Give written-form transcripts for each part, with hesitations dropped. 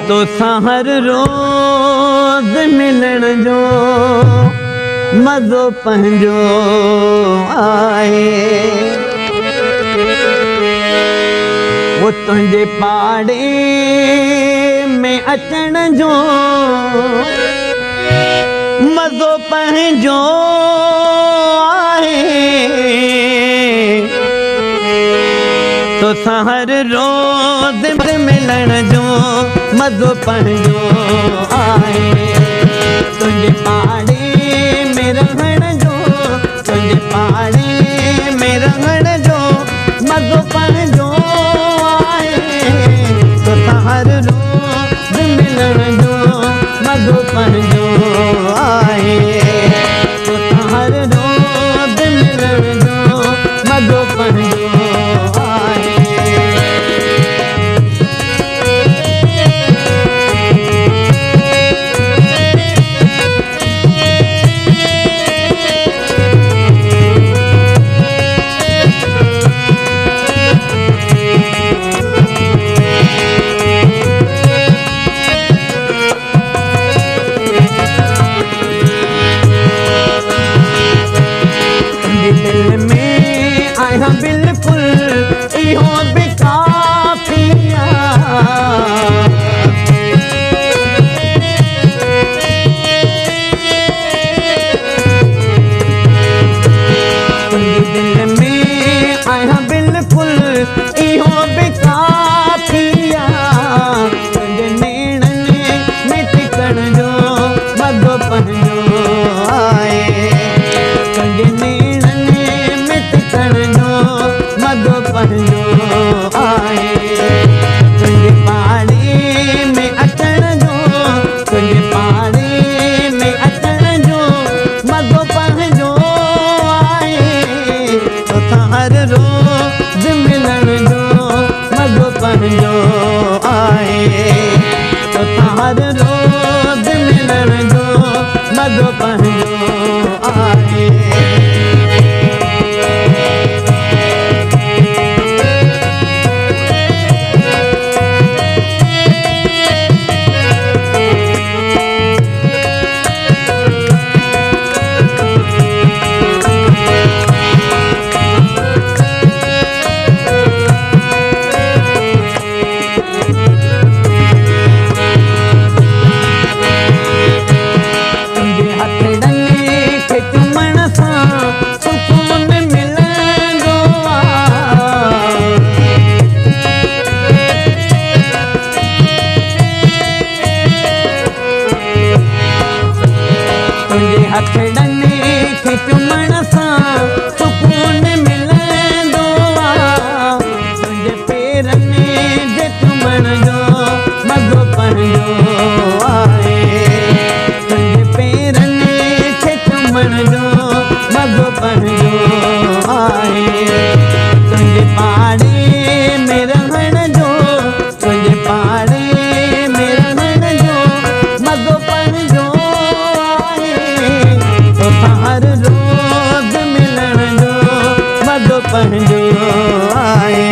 तो हर रोज मिलण जो मज़ो पंहिंजो आहे। वो तुंहिंजे पाड़े में अचण जो मज़ो पंहिंजो आहे। तो हर रोज मिलण जो मज़ो पंहिंजो आहे। तुंहिंजे पाड़े में रहण जो, तुंहिंजे पाड़े में रहण जो मज़ो पंहिंजो आहे। तो हर रोज मिलण जो मज़ो पंहिंजो आहे। तो हर रोज मिलण जो मज़ो पंहिंजो आहे। दिल में आया बिल्कुल इहो भी काफिया। दिल में आया बिल्कुल इहो भी काफिया। तुंहिंजे नेणनि में टिकण जो मज़ो पंहिंजो आहे। तुंहिंजे मज़ो पंहिंजो आहे। तुंहिंजे पाड़े में अचण जो, तुंहिंजे पाड़े में अचण जो मज़ो पंहिंजो आहे। तो हर रोज मिलण जो मज़ो पंहिंजो आहे। तो हर रोज मिलण जो मज़ो पंहिंजो आहे। हथड़ने खे चुमण सां सुकून मिलंदो आहे। तुंहिंजे पेरनि जे चुमण जो मज़ो पंहिंजो आहे। तुंहिंजे पेरनि खे चुमण जो मज़ो पंहिंजो आहे। तुंहिंजे पाड़े में रहण जो, तुंहिंजे पाड़े में रहण जो मज़ो पंहिंजो। हर रोज मिलण जो मज़ो पंहिंजो आहे।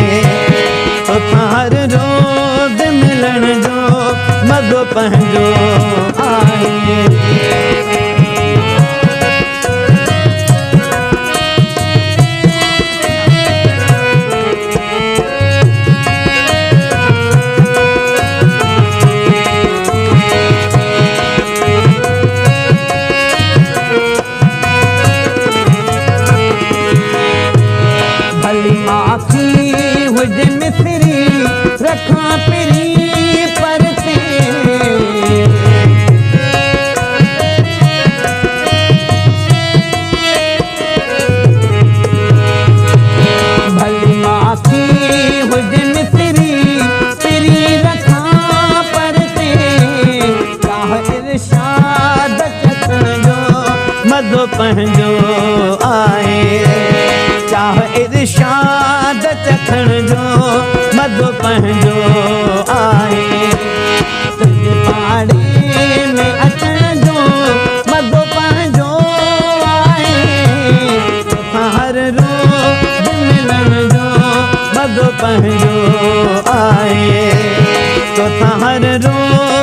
तो हर रोज मिलण जो मज़ो पंहिंजो आहे। आखी हुज मिसरी रखां पिरी परते। भली आखी हुज मिसरी पिरी रखां परते। चाह इरशाद चखण जो मज़ो पंहिंजो आहे। चाह इरशाद चखण जो मज़ो पंहिंजो आहे। तुंहिंजे पाड़े में अचण जो मज़ो पंहिंजो आहे। हर रोज मिलण जो मज़ो पंहिंजो आहे। तो हर रोज